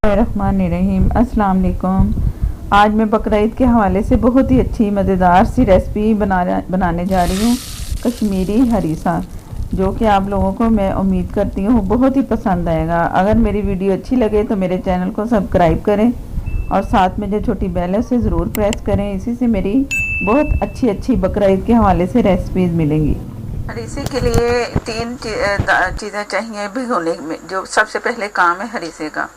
बिस्मिल्लाहिर्रहमानिर्रहीम। अस्सलाम वालेकुम। आज मैं बकरा ईद के हवाले से बहुत ही अच्छी मज़ेदार सी रेसिपी बनाने जा रही हूँ, कश्मीरी हरीसा, जो कि आप लोगों को मैं उम्मीद करती हूँ बहुत ही पसंद आएगा। अगर मेरी वीडियो अच्छी लगे तो मेरे चैनल को सब्सक्राइब करें और साथ में जो छोटी बेल है उसे ज़रूर प्रेस करें। इसी से मेरी बहुत अच्छी बकरा ईद के हवाले से रेसिपीज़ मिलेंगी। हरीसे के लिए तीन चीज़ें चाहिए भिगोने में। जो सबसे पहले काम है हरीसे का,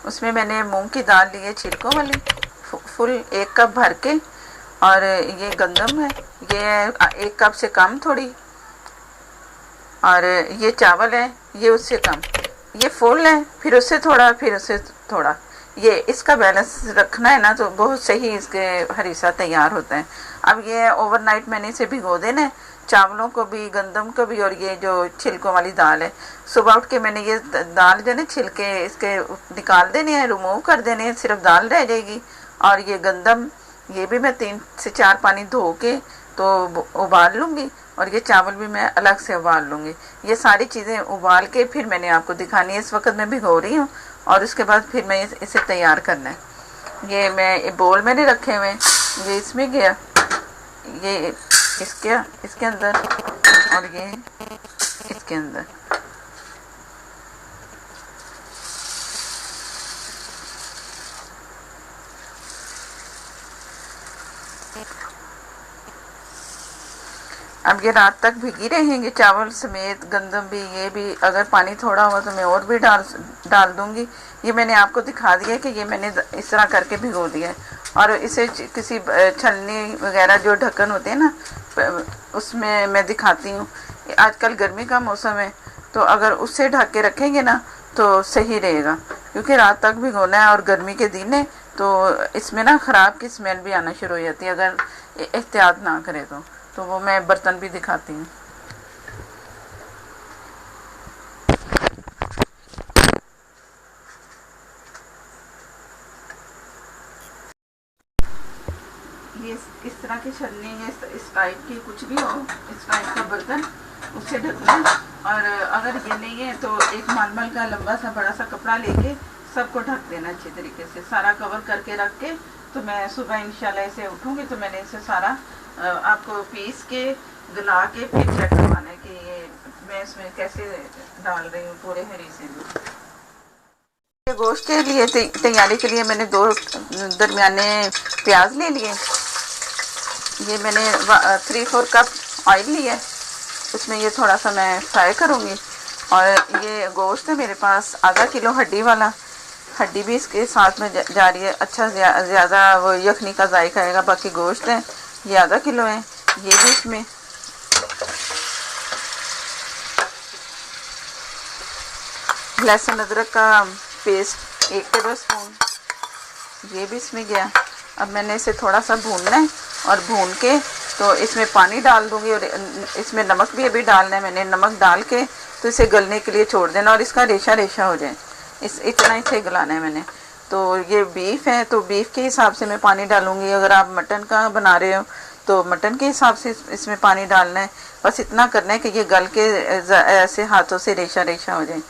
उसमें मैंने मूंग की दाल ली है छिलकों वाली, फुल 1 कप भर के। और ये गंदम है, ये 1 कप से कम थोड़ी। और ये चावल है, ये उससे कम। ये फुल है, फिर उससे थोड़ा, फिर उससे थोड़ा। ये इसका बैलेंस रखना है ना, तो बहुत सही इसके हरीसा तैयार होता है। अब ये ओवरनाइट मैंने इसे भिगो देना है, चावलों को भी, गंदम को भी, और ये जो छिलकों वाली दाल है। सुबह उठ के मैंने ये दाल जो है छिलके इसके निकाल देने हैं, रिमूव कर देने हैं, सिर्फ दाल रह जाएगी। और ये गंदम, ये भी मैं 3 से 4 पानी धो के तो उबाल लूँगी, और ये चावल भी मैं अलग से उबाल लूँगी। ये सारी चीज़ें उबाल के फिर मैंने आपको दिखानी है। इस वक्त मैं भिगो रही हूँ और उसके बाद फिर मैं इसे तैयार करना है। ये मैं बोल मैंने रखे हुए, ये इसमें गया, ये इसके अंदर, और ये इसके अंदर। अब ये रात तक भिगी रहेंगे, चावल समेत, गंदम भी, ये भी। अगर पानी थोड़ा हुआ तो मैं और भी डाल दूंगी। ये मैंने आपको दिखा दिया कि ये मैंने इस तरह करके भिगो दिया है। और इसे किसी छलनी वगैरह जो ढक्कन होते हैं ना, उसमें मैं दिखाती हूँ। आजकल गर्मी का मौसम है, तो अगर उससे ढक के रखेंगे ना तो सही रहेगा, क्योंकि रात तक भिगोना है और गर्मी के दिन है, तो इसमें ना ख़राब की स्मेल भी आना शुरू हो जाती है अगर एहतियात ना करें तो वो मैं बर्तन भी दिखाती हूँ। ये इस तरह की छलनी है, इस टाइप की, कुछ भी हो इस टाइप का बर्तन, उससे ढकना। और अगर ये नहीं है तो एक मलमल का लंबा सा बड़ा सा कपड़ा लेके सबको ढक देना अच्छे तरीके से, सारा कवर करके रख के। तो मैं सुबह इंशाल्लाह इसे उठूँगी तो मैंने इसे सारा आपको पीस के गला के फिर चेक करवाना है कि ये मैं इसमें कैसे डाल रही हूँ पूरे हरीसे में। गोश्त के लिए तैयारी के लिए मैंने 2 दरमियाने प्याज ले लिए। ये मैंने 3-4 कप ऑयल लिया है, उसमें ये थोड़ा सा मैं फ्राई करूँगी। और ये गोश्त है मेरे पास आधा किलो हड्डी वाला, हड्डी भी इसके साथ में जा रही है। अच्छा ज़्यादा वो यखनी का जायका आएगा। बाकी गोश्त है, ये आधा किलो है। ये भी इसमें लहसुन अदरक का पेस्ट 1 टेबल स्पून, ये भी इसमें गया। अब मैंने इसे थोड़ा सा भूनना है, और भून के तो इसमें पानी डाल दूंगी। और इसमें नमक भी अभी डालना है मैंने। नमक डाल के तो इसे गलने के लिए छोड़ देना, और इसका रेशा हो जाए, इतना इसे गलाना है मैंने। तो ये बीफ है, तो बीफ के हिसाब से मैं पानी डालूंगी। अगर आप मटन का बना रहे हो तो मटन के हिसाब से इसमें पानी डालना है। बस इतना करना है कि ये गल के ऐसे हाथों से रेशा हो जाए।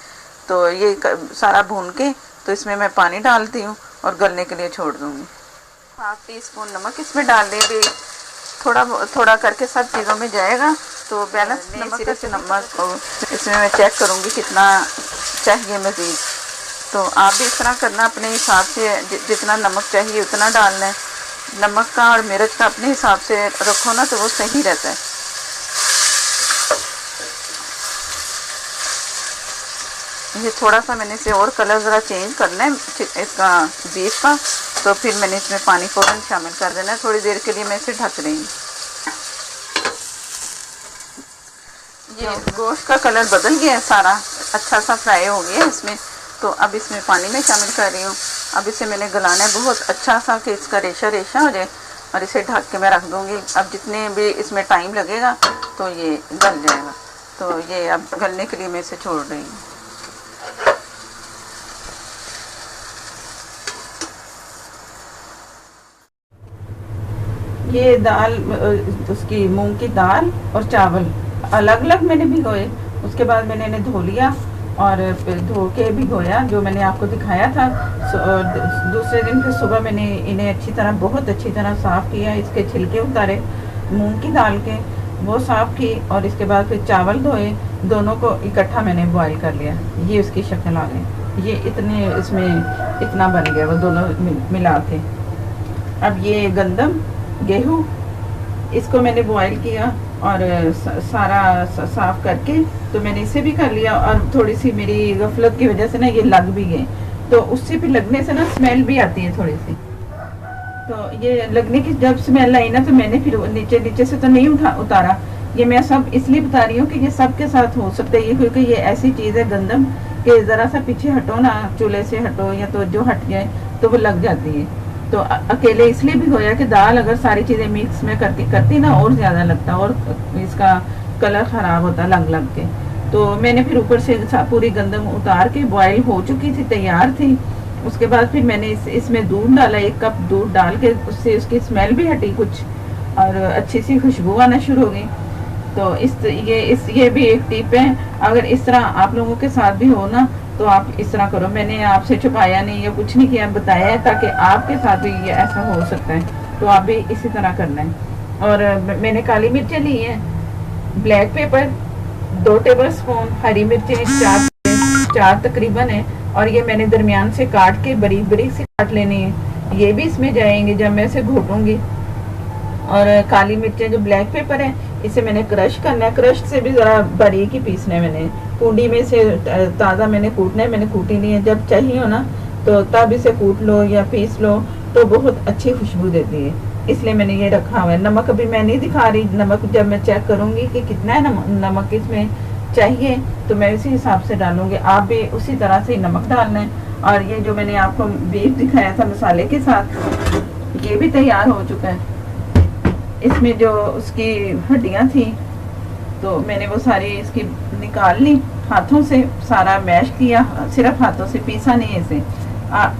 तो ये सारा भून के तो इसमें मैं पानी डालती हूँ और गलने के लिए छोड़ दूँगी। 1/2 टीस्पून नमक इसमें डाल दें। भी थोड़ा करके सब चीज़ों में जाएगा तो बैलेंस नमक से नमक इसमें मैं चेक करूँगी कितना चाहिए मज़ीद। तो आप भी इस तरह करना, अपने हिसाब से जितना नमक चाहिए उतना डालना है। नमक का और मिर्च का अपने हिसाब से रखो ना, तो वो सही रहता है। ये थोड़ा सा मैंने इसे और कलर ज़रा चेंज करना है इसका बीफ का, तो फिर मैंने इसमें पानी फ़ौरन शामिल कर देना है। थोड़ी देर के लिए मैं इसे ढक रही हूँ। ये गोश्त का कलर बदल गया है, सारा अच्छा सा फ्राई हो गया है इसमें। तो अब इसमें पानी में शामिल कर रही हूँ। अब इसे मैंने गलाना है बहुत अच्छा सा कि इसका रेशा हो जाए, और इसे ढक के मैं रख दूँगी। अब जितने भी इसमें टाइम लगेगा तो ये गल जाएगा। तो ये अब गलने के लिए मैं इसे छोड़ रही हूँ। ये दाल, उसकी मूंग की दाल और चावल अलग अलग मैंने भिगोए। उसके बाद मैंने इन्हें धो लिया और फिर धो के भिगोया, जो मैंने आपको दिखाया था और दूसरे दिन फिर सुबह मैंने इन्हें अच्छी तरह, बहुत अच्छी तरह साफ़ किया, इसके छिलके उतारे मूंग की दाल के, वो साफ़ की और इसके बाद फिर चावल धोए, दोनों को इकट्ठा मैंने बॉईल कर लिया। ये उसकी शक्ल आ गई, ये इतने इसमें इतना बन गया वो दोनों मिला के। अब ये गंदम गेहूँ, इसको मैंने बॉईल किया और सारा साफ़ करके तो मैंने इसे भी कर लिया। और थोड़ी सी मेरी गफलत की वजह से ना ये लग भी गए, तो उससे भी लगने से ना स्मेल भी आती है थोड़ी सी। तो ये लगने की जब स्मेल आई ना तो मैंने फिर नीचे से तो नहीं उतारा। ये मैं सब इसलिए बता रही हूँ कि ये सबके साथ हो सकता है, ये क्योंकि ये ऐसी चीज़ है गंदम कि ज़रा सा पीछे हटो ना, चूल्हे से हटो या तो जो हट जाए तो वो लग जाती है। तो अकेले इसलिए भी होया कि दाल अगर सारी चीज़ें मिक्स में करती ना और ज़्यादा लगता और इसका कलर ख़राब होता लग के। तो मैंने फिर ऊपर से पूरी गंदम उतार के बॉयल हो चुकी थी, तैयार थी। उसके बाद फिर मैंने इसमें दूध डाला, 1 कप दूध डाल के, उससे उसकी स्मेल भी हटी कुछ और अच्छी सी खुशबू आना शुरू हो गई। तो ये भी एक टिप है, अगर इस तरह आप लोगों के साथ भी हो ना तो आप इस तरह करो। मैंने आपसे छुपाया नहीं या कुछ नहीं किया, बताया है ताकि आपके साथ भी ये ऐसा हो सकता है, तो आप भी इसी तरह करना है। और मैंने काली मिर्चें ली हैं, ब्लैक पेपर 2 टेबल स्पून, हरी मिर्चें 4 तकरीबन है, और ये मैंने दरमियान से काट के बारीक से काट लेनी है। ये भी इसमें जाएंगे जब मैं इसे घोटूंगी। और काली मिर्चें जो ब्लैक पेपर है इसे मैंने क्रश करना है, क्रश से भी ज़रा बारीक ही पीसना है। मैंने कुंडी में से ताज़ा मैंने कूटना है, मैंने कूटी नहीं है। जब चाहिए हो ना तो तब इसे कूट लो या पीस लो, तो बहुत अच्छी खुशबू देती है, इसलिए मैंने ये रखा हुआ है। नमक अभी मैं नहीं दिखा रही, नमक जब मैं चेक करूँगी कि कितना है नमक इसमें चाहिए तो मैं उसी हिसाब से डालूँगी। आप भी उसी तरह से नमक डालना है। और ये जो मैंने आपको बीफ दिखाया था मसाले के साथ, ये भी तैयार हो चुका है। इसमें जो उसकी हड्डियाँ थी तो मैंने वो सारी इसकी निकाल ली, हाथों से सारा मैश किया, सिर्फ हाथों से, पीसा नहीं है इसे।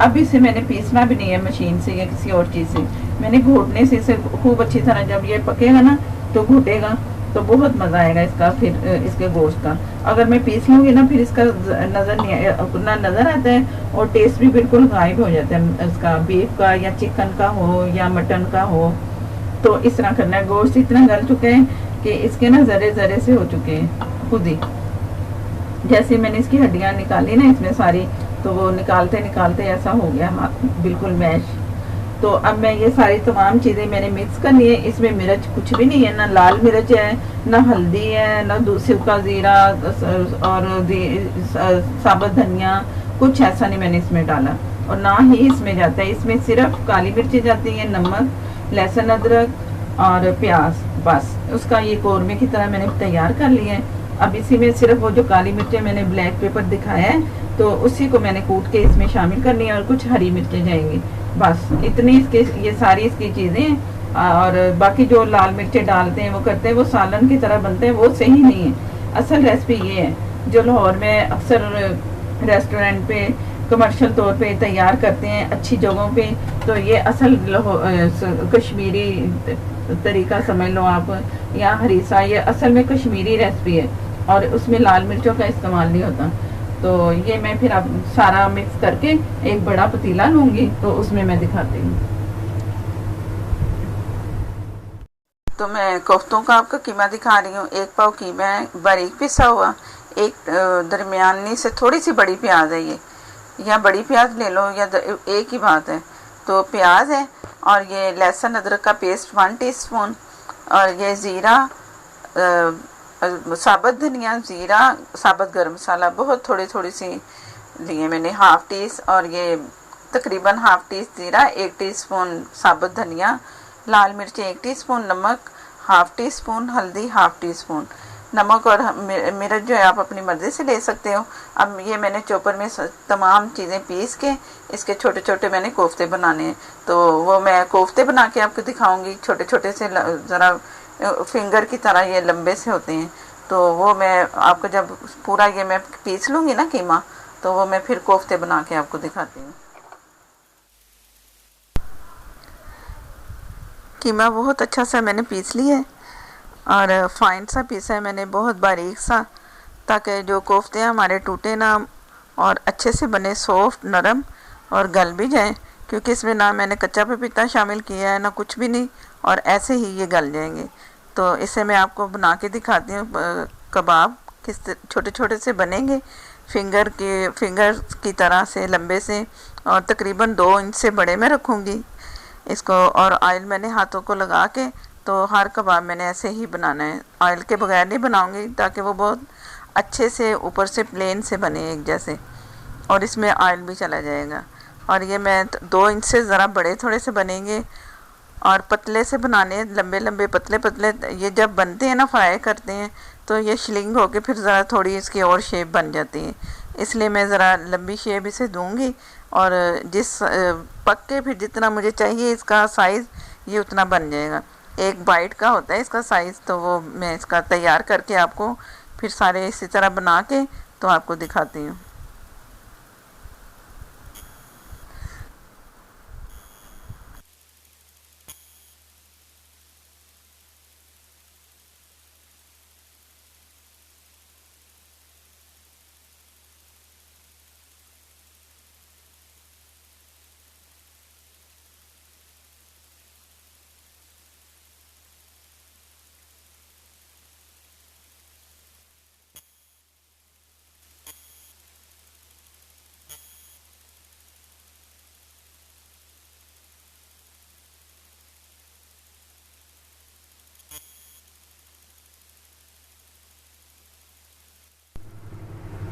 अब इसे मैंने पीसना भी नहीं है मशीन से या किसी और चीज़ से, मैंने घोटने से इसे खूब अच्छी तरह, जब ये पकेगा ना तो घुटेगा तो बहुत मज़ा आएगा इसका, फिर इसके गोश्त का। अगर मैं पीस लूँगी ना फिर इसका नज़र नहीं ना नज़र आता है और टेस्ट भी बिल्कुल गायब हो जाता है इसका, बीफ का या चिकन का हो या मटन का हो। तो इस तरह करना है। गोश्त इतना गल चुके हैं कि इसके ना ज़रे से हो चुके हैं खुद ही। जैसे मैंने इसकी हड्डियाँ निकाली ना इसमें सारी, तो वो निकालते ऐसा हो गया बिल्कुल मैश। तो अब मैं ये सारी तमाम चीज़ें मैंने मिक्स करनी है। इसमें मिर्च कुछ भी नहीं है, ना लाल मिर्च है, ना हल्दी है, ना सूखा ज़ीरा और साबुत धनिया, कुछ ऐसा नहीं मैंने इसमें डाला। और ना ही इसमें जाता है, इसमें सिर्फ काली मिर्ची जाती है, नमक, लहसुन, अदरक और प्याज, बस। उसका ये कौरमे की तरह मैंने तैयार कर लिया है। अब इसी में सिर्फ वो जो काली मिर्चें मैंने ब्लैक पेपर दिखाया है तो उसी को मैंने कूट के इसमें शामिल करनी है और कुछ हरी मिर्चें जाएंगी, बस इतनी इसके, ये सारी इसकी चीज़ें हैं। और बाकी जो लाल मिर्चें डालते हैं वो करते हैं, वो सालन की तरह बनते हैं, वो सही नहीं है। असल रेसिपी ये है जो लाहौर में अक्सर रेस्टोरेंट पे कमर्शियल तौर पे तैयार करते हैं अच्छी जगहों पे, तो ये असल कश्मीरी तरीका समझ लो आप, या हरीसा, ये असल में कश्मीरी रेसिपी है और उसमें लाल मिर्चों का इस्तेमाल नहीं होता। तो ये मैं फिर अब सारा मिक्स करके एक बड़ा पतीला लूँगी तो उसमें मैं दिखाती हूँ। तो मैं कोफ्तों का आपको कीमा दिखा रही हूँ। 1 पाव कीमा है बारीक पिसा हुआ, एक दरमियानी से थोड़ी सी बड़ी प्याज है ये, या बड़ी प्याज ले लो या एक ही बात है। तो प्याज है और ये लहसुन अदरक का पेस्ट 1 टीस्पून, और ये ज़ीरा, साबुत धनिया, ज़ीरा, साबुत गरम मसाला बहुत थोड़ी सी लिए मैंने, हाफ टीस, और ये तकरीबन हाफ टीस ज़ीरा, 1 टीस्पून साबुत धनिया, लाल मिर्ची 1 टीस्पून, नमक हाफ टीस्पून, हल्दी हाफ टीस्पून। नमक और मिर्च जो है आप अपनी मर्ज़ी से ले सकते हो। अब ये मैंने चॉपर में तमाम चीज़ें पीस के इसके छोटे छोटे मैंने कोफ्ते बनाने हैं, तो वो मैं कोफ्ते बना के आपको दिखाऊंगी। छोटे छोटे से ज़रा फिंगर की तरह ये लंबे से होते हैं, तो वो मैं आपको जब पूरा ये मैं पीस लूँगी ना कीमा, तो वो मैं फिर कोफ्ते बना के आपको दिखाती हूँ। कीमा बहुत अच्छा सा मैंने पीस लिया है और फाइन सा पीसा है मैंने, बहुत बारीक सा, ताकि जो कोफ्ते हैं हमारे टूटे ना और अच्छे से बने, सॉफ्ट नरम और गल भी जाएं, क्योंकि इसमें ना मैंने कच्चा पपीता शामिल किया है ना कुछ भी नहीं, और ऐसे ही ये गल जाएंगे। तो इसे मैं आपको बना के दिखाती हूँ। कबाब किस छोटे छोटे से बनेंगे, फिंगर की तरह से लंबे से, और तकरीबन 2 इंच से बड़े मैं रखूँगी इसको। और ऑयल मैंने हाथों को लगा के, तो हर कबाब मैंने ऐसे ही बनाना है, ऑयल के बगैर नहीं बनाऊँगी, ताकि वो बहुत अच्छे से ऊपर से प्लेन से बने एक जैसे, और इसमें ऑयल भी चला जाएगा। और ये मैं 2 इंच से ज़रा बड़े थोड़े से बनेंगे, और पतले से बनाने, लंबे लंबे पतले पतले। ये जब बनते हैं ना, फ्राई करते हैं, तो ये श्लिंग होके फिर ज़रा थोड़ी इसकी और शेप बन जाती है, इसलिए मैं ज़रा लंबी शेप इसे दूंगी। और जिस पक के फिर जितना मुझे चाहिए इसका साइज़, ये उतना बन जाएगा। 1 बाइट का होता है इसका साइज़, तो वो मैं इसका तैयार करके आपको फिर सारे इसी तरह बना के तो आपको दिखाती हूँ।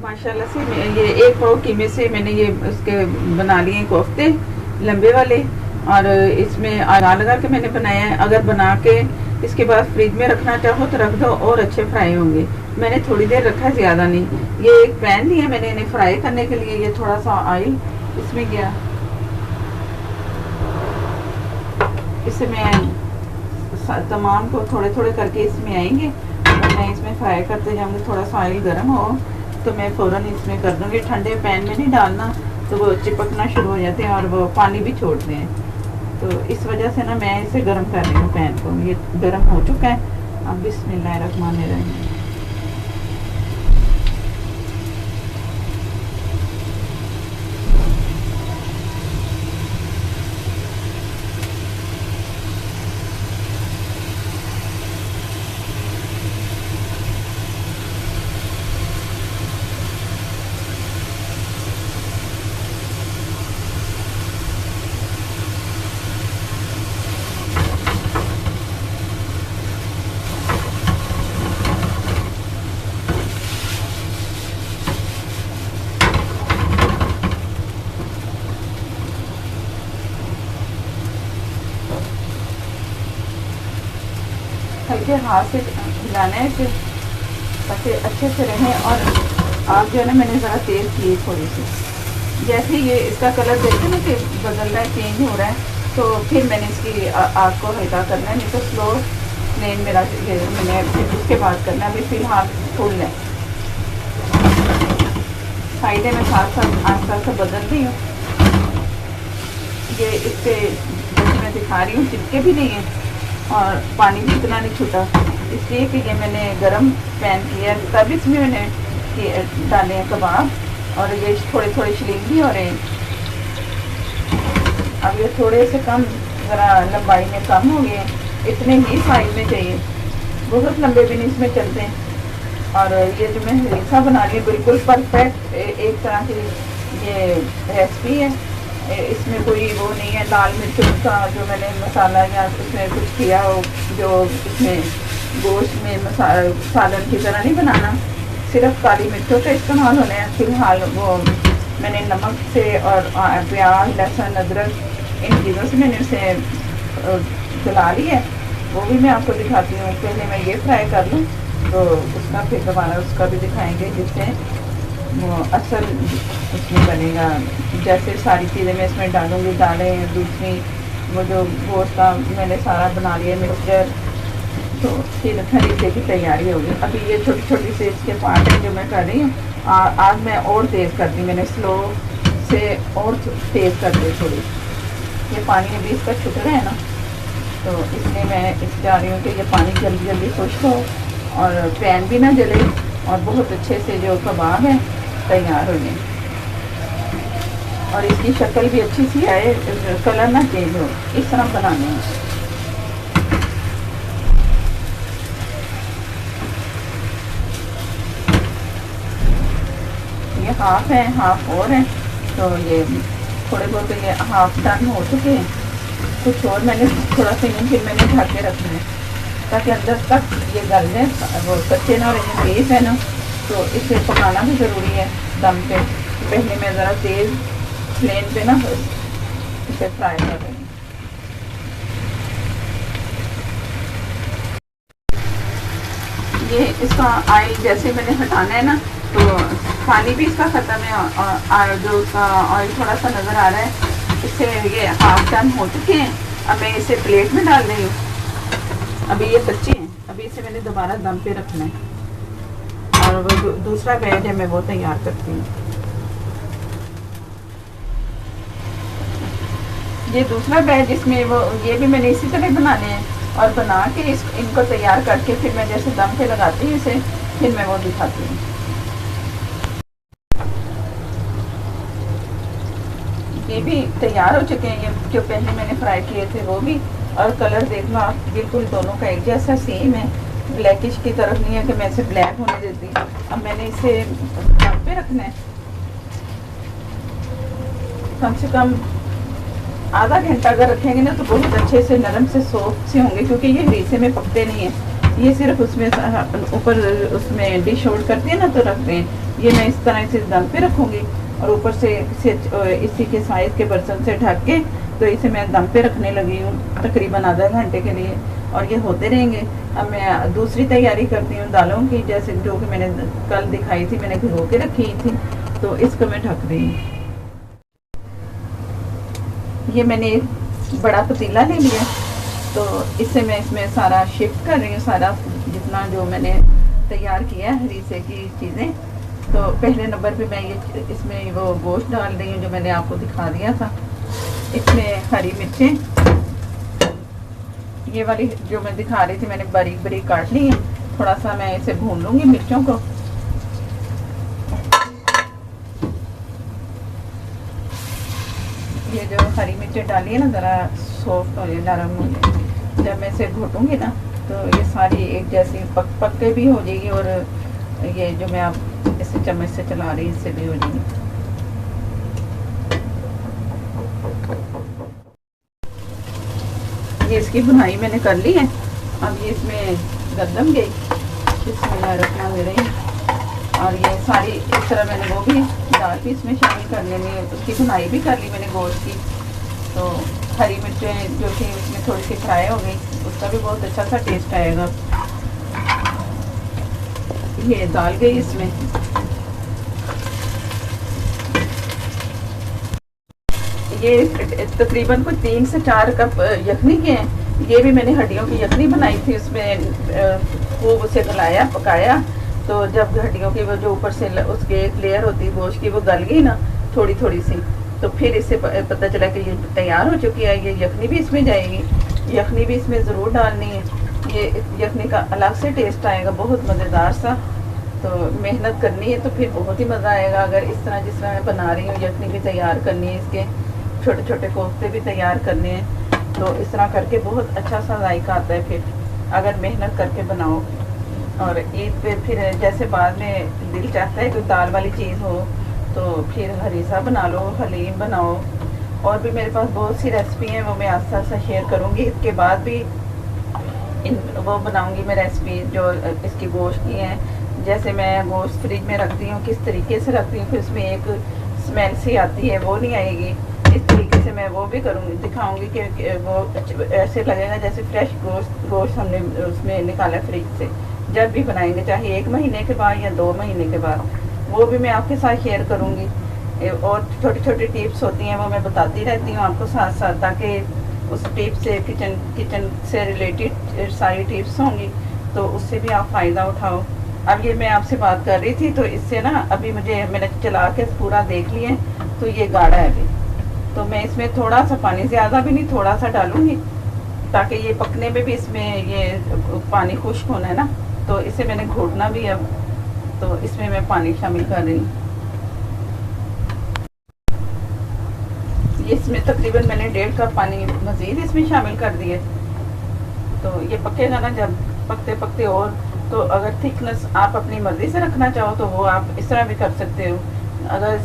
माशाल्लाह से ये 1 पाव कीमे से मैंने ये उसके बना लिए कोफ्ते लंबे वाले, और इसमें आगा लगा के मैंने बनाया है। अगर बना के इसके बाद फ्रिज में रखना चाहो तो रख दो, और अच्छे फ्राई होंगे। मैंने थोड़ी देर रखा, ज़्यादा नहीं। ये एक पैन लिया मैंने इन्हें फ्राई करने के लिए। ये थोड़ा सा ऑयल इसमें गया, इससे मैं तमाम को थोड़े थोड़े करके इसमें आएंगे, और मैं इसमें फ्राई करते जाऊँगी। थोड़ा सा ऑयल गर्म हो तो मैं फ़ौरन इसमें कर दूँगी। ठंडे पैन में नहीं डालना, तो वो चिपकना शुरू हो जाते हैं और वो पानी भी छोड़ते हैं। तो इस वजह से ना मैं इसे गर्म कर रही हूँ पैन को। ये गर्म हो चुका है। अब बिस्मिल्लाहिर्रहमानिर्रहीम। हल्के हाथ से हिलाना है इसे, ताकि अच्छे से रहें। और आग जो है ना, मैंने ज़रा तेज़ की है थोड़ी सी। जैसे ये इसका कलर देखते ना कि बदल रहा है, चेंज हो रहा है, तो फिर मैंने इसकी आग को हल्का करना है, नहीं तो स्लो फ्लेम मेरा मैंने फिर उसके बाद करना है। अभी फ़िलहाल फुल है। साइडें में साथ साथ आस्ता आस्ता बदल रही हूँ। ये इससे जैसे मैं दिखा रही हूँ, चिपके भी नहीं है और पानी भी इतना नहीं छूटा, इसलिए कि ये मैंने गरम पैन किया है। तब इसमें मैंने डाले हैं कबाब, और ये थोड़े थोड़े श्लिंग भी हो रहे हैं। अब ये थोड़े से कम, ज़रा लंबाई में कम हो गए हैं, इतने ही साइज में चाहिए, बहुत लंबे भी नहीं इसमें चलते हैं। और ये जो मैं हरीसा बना रही हूँ बिल्कुल परफेक्ट एक तरह की ये रेसिपी है। इसमें कोई वो नहीं है लाल मिर्चों का जो मैंने मसाला या उसमें कुछ किया हो, जो इसमें गोश्त में सालन की तरह नहीं बनाना, सिर्फ काली मिर्चों का इस्तेमाल होने हैं। फिलहाल वो मैंने नमक से और प्याज, लहसुन, अदरक, इन चीज़ों से मैंने उसे जला ली है। वो भी मैं आपको दिखाती हूँ। पहले मैं ये फ्राई कर लूँ, तो उसका फिर दोबारा उसका भी दिखाएंगे, जिससे वो असल उसमें बनेगा। जैसे सारी चीज़ें मैं इसमें डालूँगी, दालें, दूसरी वो जो गोश्त का मैंने सारा बना लिया मिक्सचर, तो फिर हरीसे की तैयारी होगी। अभी ये छोटी छोटी से इसके पार्ट है जो मैं कर रही हूँ। आज मैं और तेज़ कर दी, मैंने स्लो से और तेज़ कर दी थोड़ी। ये पानी अभी इसका छुट रहा है ना, तो इसलिए मैं इस चाह रही हूँ कि ये पानी जल्दी जल्दी खुश्क हो और पैन भी ना जले, और बहुत अच्छे से जो कबाब है तैयार हो जाए। और इसकी शक्ल भी अच्छी सी आए, कलर ना चेंज हो, इस तरह बनाने हैं। ये हाफ है, हाफ और है, तो ये थोड़े बहुत ये हाफ डन हो चुके हैं। कुछ और मैंने थोड़ा सा यूँ फिर मैंने ढक के रखना है ताकि अंदर तक ये गल जाए, वो कच्चे ना रहे। तेज़ है ना, तो इसे पकाना भी ज़रूरी है दम पे। पहले मैं ज़रा तेज़ फ्लेम पे ना इसे फ्राई कर रही हूँ। ये इसका ऑयल जैसे मैंने हटाना है ना, तो पानी भी इसका ख़त्म है और जो उसका ऑयल थोड़ा सा नज़र आ रहा है, इससे ये हाफ डन हो चुके हैं। अब मैं इसे प्लेट में डाल रही हूँ। अभी ये कच्चे हैं, अभी इसे मैंने दोबारा दम पे रखना है और वो दूसरा बैच है मैं वो तैयार करती हूँ। ये दूसरा बैच इसमें वो ये भी मैंने इसी तरह बनाने हैं और बना के इनको तैयार करके फिर मैं जैसे दम पे लगाती हूँ इसे, फिर मैं वो दिखाती हूँ। ये भी तैयार हो चुके हैं, ये जो पहले मैंने फ्राई किए थे वो भी। और कलर देख लो आप, बिल्कुल दोनों का एक जैसा सेम है, ब्लैकिश की तरफ नहीं है कि मैं इसे ब्लैक होने देती। अब मैंने इसे दम पे रखना है कम से कम आधा घंटा। अगर रखेंगे ना तो बहुत अच्छे से नरम से सॉफ्ट से होंगे, क्योंकि ये रीसे में पकते नहीं है। ये सिर्फ उसमें ऊपर उसमें डिश आउट करते हैं ना तो रखते हैं। ये मैं इस तरह से दम पे रखूँगी और ऊपर से इसी के साइज़ के बर्तन से ढक के, तो इसे मैं दम पे रखने लगी हूँ तकरीबन आधा घंटे के लिए, और ये होते रहेंगे। अब मैं दूसरी तैयारी करती हूँ दालों की, जैसे जो कि मैंने कल दिखाई थी, मैंने भिगो के रखी थी, तो इसको मैं ढक रही हूँ। ये मैंने एक बड़ा पतीला ले लिया, तो इससे मैं इसमें सारा शिफ्ट कर रही हूँ, सारा जितना जो मैंने तैयार किया है हरीसे की चीज़ें। तो पहले नंबर पे मैं ये इसमें वो गोश्त डाल रही हूँ जो मैंने आपको दिखा दिया था। इसमें हरी मिर्चें, ये वाली जो मैं दिखा रही थी मैंने बारीक बारीक काट ली है। थोड़ा सा मैं इसे भून लूँगी मिर्चों को। ये जो हरी मिर्चें डाली है ना, ज़रा सॉफ्ट हो जाए, नरम हो जाए। जब मैं इसे घोटूँगी ना तो ये सारी एक जैसी पक के भी हो जाएगी, और ये जो मैं आप इसे चम्मच से चला रही इससे भी हो जाएगी। ये इसकी बुनाई मैंने कर ली है। अब ये इसमें गंदम गई, इसमें रखना मेरे, और ये सारी इस तरह मैंने वो भी दाल भी इसमें शामिल कर लेनी है। उसकी बुनाई भी कर ली मैंने गोश्त की। तो हरी मिर्चें जो कि उसमें थोड़ी सी फ्राई हो गई, उसका भी बहुत अच्छा सा टेस्ट आएगा। ये दाल गई इसमें। ये तकरीबन कुछ 3 से 4 कप यखनी के हैं। ये भी मैंने हड्डियों की यखनी बनाई थी, उसमें खूब उसे गलाया पकाया। तो जब हड्डियों की वो जो ऊपर से उसके एक लेयर होती है गोश्त की, वो गल गई ना थोड़ी थोड़ी सी, तो फिर इससे पता चला कि ये तैयार हो चुकी है। ये यखनी भी इसमें जाएगी, यखनी भी इसमें ज़रूर डालनी है। ये यखनी का अलग से टेस्ट आएगा, बहुत मज़ेदार सा। तो मेहनत करनी है तो फिर बहुत ही मज़ा आएगा। अगर इस तरह जिस तरह मैं बना रही हूँ, यखनी भी तैयार करनी है, इसके छोटे छोटे कोफ्ते भी तैयार करने हैं, तो इस तरह करके बहुत अच्छा सा जायका आता है फिर अगर मेहनत करके बनाओ। और ईद पे फिर जैसे बाद में दिल चाहता है कोई दाल वाली चीज़ हो, तो फिर हरीसा बना लो, हलीम बनाओ। और भी मेरे पास बहुत सी रेसिपी हैं, वो मैं आस्ता आस्ता शेयर करूँगी। इसके बाद भी वो बनाऊँगी मैं रेसिपी जो इसकी गोश्त की हैं। जैसे मैं गोश्त फ्रिज में रखती हूँ, किस तरीके से रखती हूँ, फिर उसमें एक स्मेल सी आती है, वो नहीं आएगी। इस तरीके से मैं वो भी करूँगी, दिखाऊँगी कि वो ऐसे लगेगा जैसे फ्रेश गोश्त हमने उसमें निकाला फ्रिज से। जब भी बनाएंगे, चाहे 1 महीने के बाद या 2 महीने के बाद, वो भी मैं आपके साथ शेयर करूँगी। और छोटी छोटी टिप्स होती हैं, वो मैं बताती रहती हूँ आपको साथ साथ, ताकि उस टिप से किचन से रिलेटेड सारी टिप्स होंगी, तो उससे भी आप फ़ायदा उठाओ। अब ये मैं आपसे बात कर रही थी, तो इससे ना अभी मैंने चला के पूरा देख लिया, तो ये गाढ़ा है अभी। तो मैं इसमें थोड़ा सा पानी, ज़्यादा भी नहीं, थोड़ा सा डालूँगी, ताकि ये पकने में भी इसमें ये पानी खुश्क होना है ना, तो इसे मैंने घोटना भी अब, तो इसमें मैं पानी शामिल कर रही हूँ। ये इसमें तकरीबन मैंने 1.5 कप पानी मज़ीद इसमें शामिल कर दिए। तो ये पकेगा ना जब पकते पकते, और तो अगर थिकनेस आप अपनी मर्ज़ी से रखना चाहो तो वो आप इस तरह भी कर सकते हो। अगर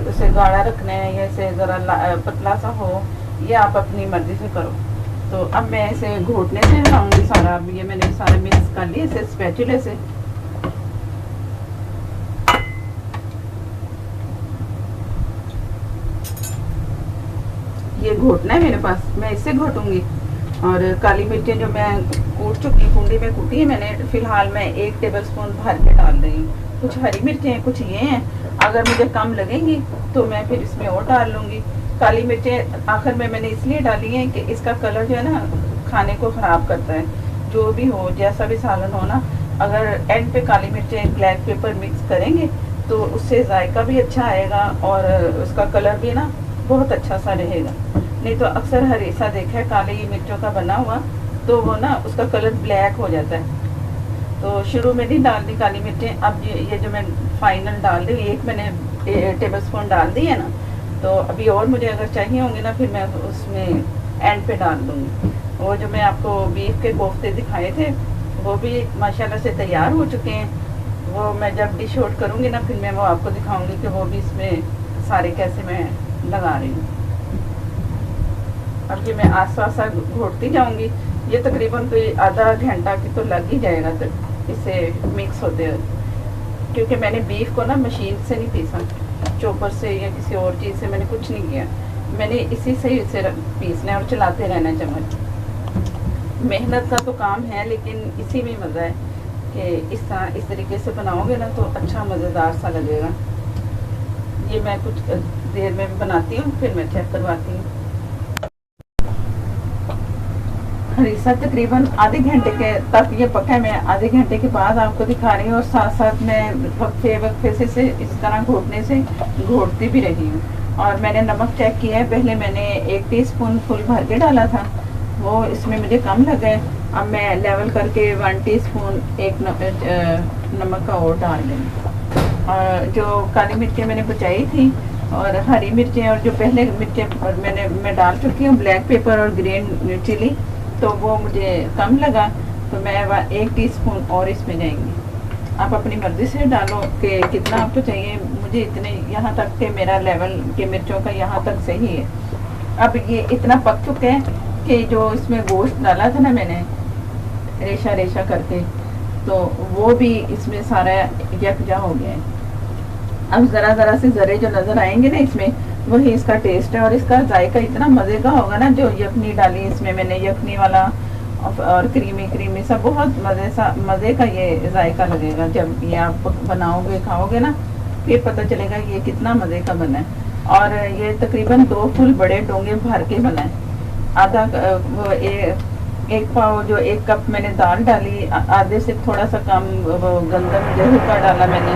इसे गाढ़ा रखना है या इसे ज़रा पतला सा हो, ये आप अपनी मर्ज़ी से करो। तो अब मैं इसे घोटने से बनाऊंगी सारा। अब ये मैंने सारा मिक्स कर लिया इसे स्पैचुले से। ये घोटना है मेरे पास, मैं इससे घोटूंगी। और काली मिर्चें जो मैं कूट चुकी, कुंडी में कूटी है मैंने, फिलहाल मैं 1 टेबलस्पून भर के डाल रही हूँ। कुछ हरी मिर्चें हैं, कुछ ये हैं। अगर मुझे कम लगेंगी तो मैं फिर इसमें और डाल लूँगी। काली मिर्चें आखिर में मैंने इसलिए डाली हैं कि इसका कलर जो है ना खाने को ख़राब करता है। जो भी हो, जैसा भी सालन हो ना, अगर एंड पे काली मिर्चें ब्लैक पेपर मिक्स करेंगे तो उससे जायका भी अच्छा आएगा और उसका कलर भी ना बहुत अच्छा सा रहेगा। नहीं तो अक्सर हरीसा देखा है काली मिर्चों का बना हुआ, तो वो ना उसका कलर ब्लैक हो जाता है। तो शुरू में नहीं डालनी काली मिर्चें। अब ये जो मैं फाइनल डाल रही हूँ, 1 मैंने टेबलस्पून डाल दी है ना, तो अभी और मुझे अगर चाहिए होंगे ना फिर मैं उसमें एंड पे डाल दूँगी। वो जो मैं आपको बीफ के कोफ्ते दिखाए थे वो भी माशाल्लाह से तैयार हो चुके हैं। वो मैं जब डिश आउट करूँगी ना फिर मैं वो आपको दिखाऊँगी कि वो भी इसमें सारे कैसे मैं लगा रही हूँ। अब ये मैं आस्ता आस्ता घोटती जाऊंगी। ये तकरीबन कोई आधा घंटा की तो लग ही जाएगा तो इसे मिक्स होते हुए, क्योंकि मैंने बीफ को ना मशीन से नहीं पीसा, चॉपर से या किसी और चीज़ से मैंने कुछ नहीं किया। मैंने इसी से इसे पीसना है और चलाते रहना चम्मच। मेहनत का तो काम है लेकिन इसी में मज़ा है कि इस तरीके से बनाओगे ना तो अच्छा मज़ेदार सा लगेगा। ये मैं कुछ देर में बनाती हूँ, फिर मैं चेक करवाती हूँ। हरीसा तकरीबन आधे घंटे के तक ये पका है। मैं आधे घंटे के बाद आपको दिखा रही हूँ और साथ साथ मैं वक्फे से इस तरह घोटने से घोटती भी रही हूँ। और मैंने नमक चेक किया है। पहले मैंने 1 टीस्पून फुल भर के डाला था, वो इसमें मुझे कम लगा है। अब मैं लेवल करके 1 टीस्पून नमक का और डाल देंगे। और जो काली मिर्चें मैंने बचाई थी और हरी मिर्चें और जो पहले मिर्चें मैं डाल चुकी हूँ, ब्लैक पेपर और ग्रीन चिली, तो वो मुझे कम लगा तो मैं 1 टीस्पून और इसमें जाएंगी। आप अपनी मर्ज़ी से डालो कि कितना आपको चाहिए। मुझे इतने यहाँ तक के मेरा लेवल के मिर्चों का यहाँ तक सही है। अब ये इतना पक चुके हैं कि जो इसमें गोश्त डाला था ना मैंने रेशा रेशा करके, तो वो भी इसमें सारा यकजा हो गया है। अब ज़रा ज़रा से ज़रे जो नज़र आएंगे ना इसमें, वही इसका टेस्ट है। और इसका जायका इतना मज़े का होगा ना, जो यखनी डाली इसमें मैंने, यखनी वाला और क्रीमी सा बहुत मज़े का ये जायका लगेगा। जब ये आप बनाओगे खाओगे ना फिर पता चलेगा ये कितना मज़े का बना है। और ये तकरीबन 2 फुल बड़े डोंगे भर के बना है। आधा वो एक पाव जो 1 कप मैंने दाल डाली, आधे से थोड़ा सा कम वो गंदम गेहूं का डाला मैंने।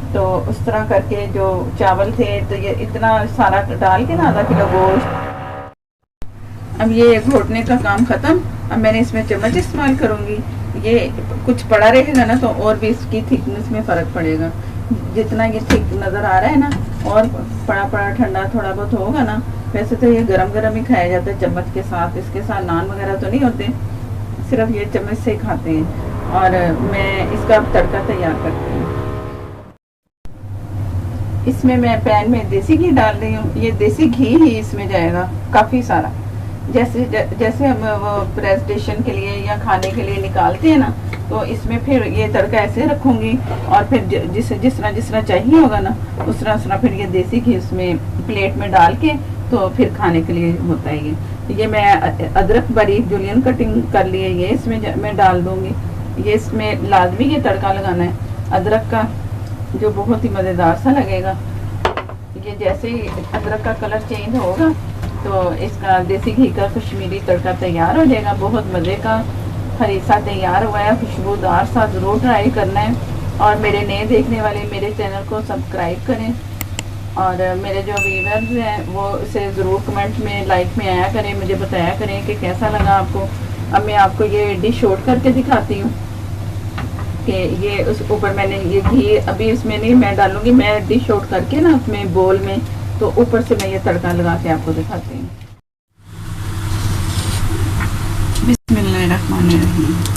तो उस तरह करके जो चावल थे, तो ये इतना सारा डाल के ना आधा किलो गोश्त। अब ये घोटने का काम ख़त्म। अब मैंने इसमें चम्मच इस्तेमाल करूँगी। ये कुछ पड़ा रहेगा ना तो और भी इसकी थिकनेस में फ़र्क पड़ेगा। जितना ये थिक नज़र आ रहा है ना, और पड़ा ठंडा थोड़ा बहुत होगा ना। वैसे तो ये गरम गरम ही खाया जाता है चम्मच के साथ, इसके साथ नान वगैरह तो नहीं होते, सिर्फ ये चम्मच से ही खाते हैं। और मैं इसका तड़का तैयार करती हूँ। इसमें मैं पैन में देसी घी डाल रही हूँ। ये देसी घी ही इसमें जाएगा काफ़ी सारा। जैसे हम वो प्रेजेंटेशन के लिए या खाने के लिए निकालते हैं ना, तो इसमें फिर ये तड़का ऐसे रखूँगी और फिर जिस तरह चाहिए होगा ना उस तरह फिर ये देसी घी उसमें प्लेट में डाल के तो फिर खाने के लिए होता है। ये मैं अदरक बारीक जुलियन कटिंग कर ली है, ये इसमें मैं डाल दूँगी। ये इसमें लाजमी ये तड़का लगाना है अदरक का, जो बहुत ही मज़ेदार सा लगेगा। ये जैसे ही अदरक का कलर चेंज होगा तो इसका देसी घी का कश्मीरी तड़का तैयार हो जाएगा। बहुत मज़े का हरीसा तैयार हुआ है, खुशबूदार सा। ज़रूर ट्राई करना है। और मेरे नए देखने वाले मेरे चैनल को सब्सक्राइब करें और मेरे जो व्यूअर्स हैं वो इसे ज़रूर कमेंट में लाइक में आया करें, मुझे बताया करें कि कैसा लगा आपको। अब मैं आपको ये डिश आउट करके दिखाती हूँ कि ये उस ऊपर मैंने ये घी अभी इसमें नहीं मैं डालूँगी, मैं डिश आउट करके ना उसमें बोल में तो ऊपर से मैं ये तड़का लगा के आपको दिखाती हूँ। बिस्मिल्लाहिर्रहमानिर्रहीम।